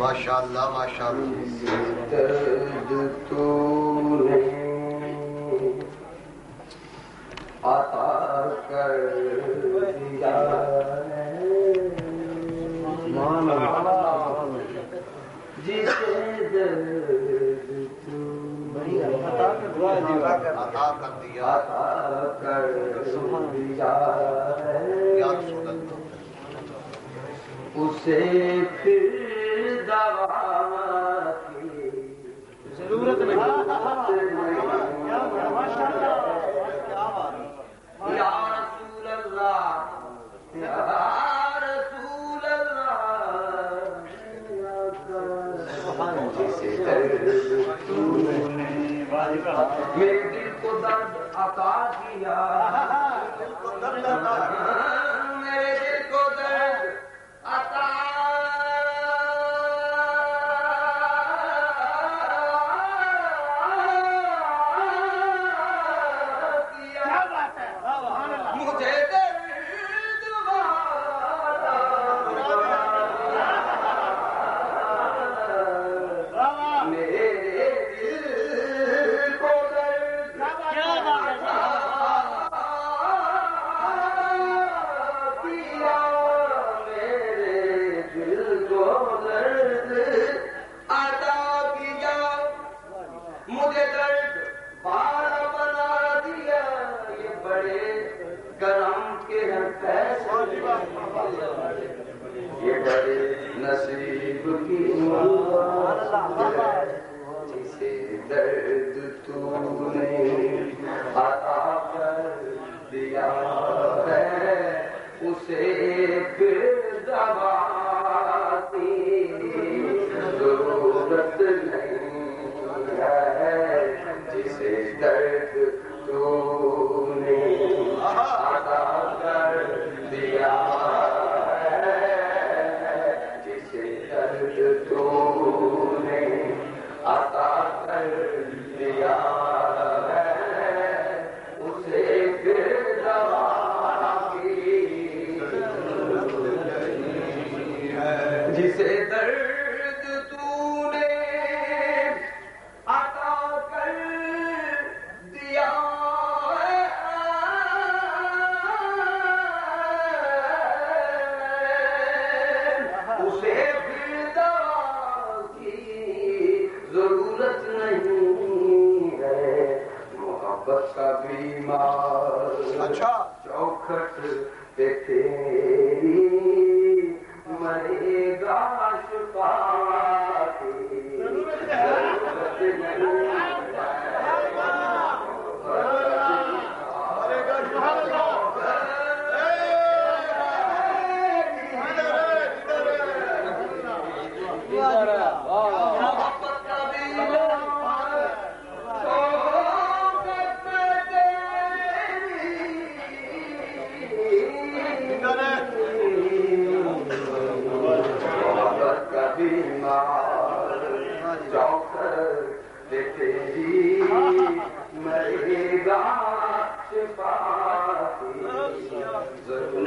ماشاءاللہ ماشاءاللہ. درد تو نے عطا کر دیا جسے درد تو عطا کر دیا یا رسول اللہ. اسے پھر دوا کی ضرورت نہیں. یا رسول اللہ یا رسول اللہ جسے درد تو نے میرے دل کو درد عطا کیا میرے دل کو درد عطا نصیب کی جسے درد تو نے عطا کر دیا ہے اسے پھر دوا کی ضرورت نہیں ہے جسے درد تو نے عطا کر دیا تو نے عطا کر دیا ہے اسے پھر دوا کی جسے درد تو نے عطا کر دیا اسے ضرورت نہیں ہے. محبت کا بیمار چوکھٹ پہ تیری مرے گا شفا کی ضرورت نہیں مرے گا شفا کی ضرورت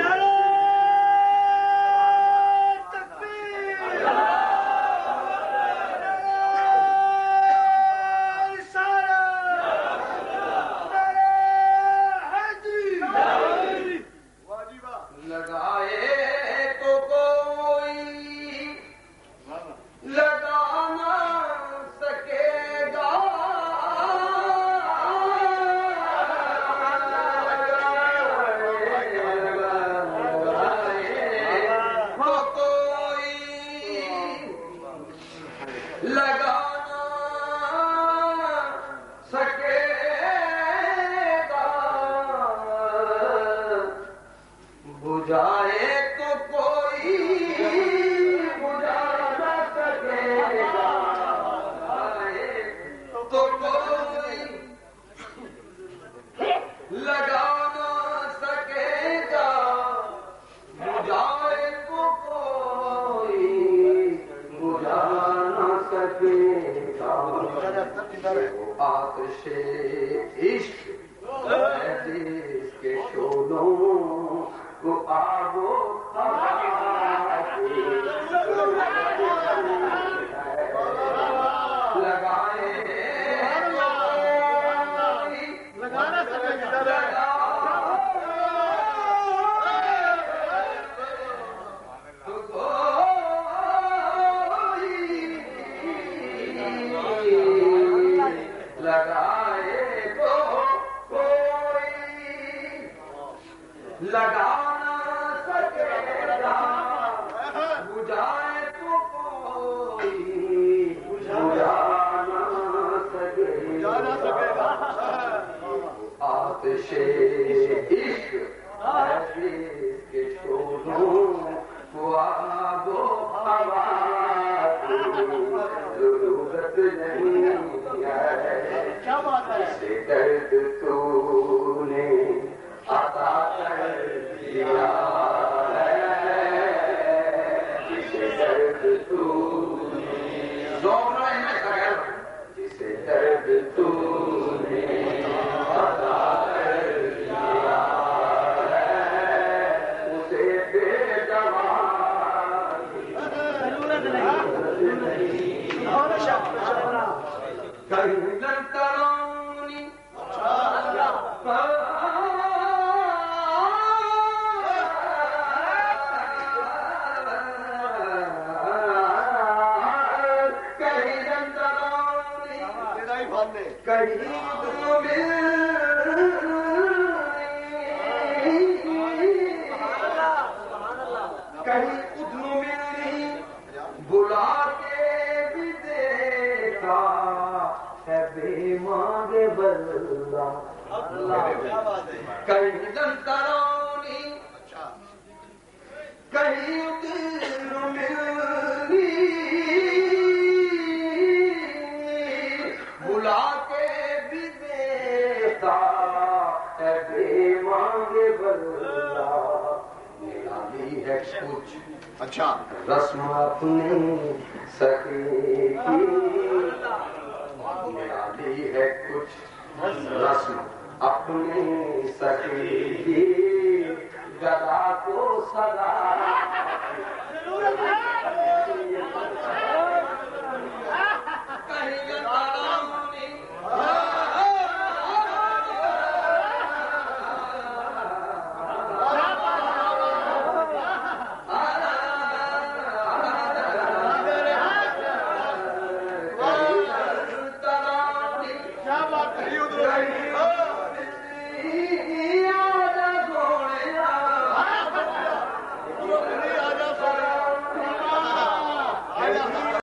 آتش عشق جس کے شولوں کو آگ و کہیں ادنو ملی بلا کے بھی دیکھا ہے بے مانگے بلّہ کہیں دنترونی کہیں ادنو ملی بلا کے بھی دیکھا ہے بے مانگے بلّہ نرالی ہے کچھ اچھا رسم اپنی سخی کی نرالی ہے کچھ رسم اپنی سخی کی گدا کو سدا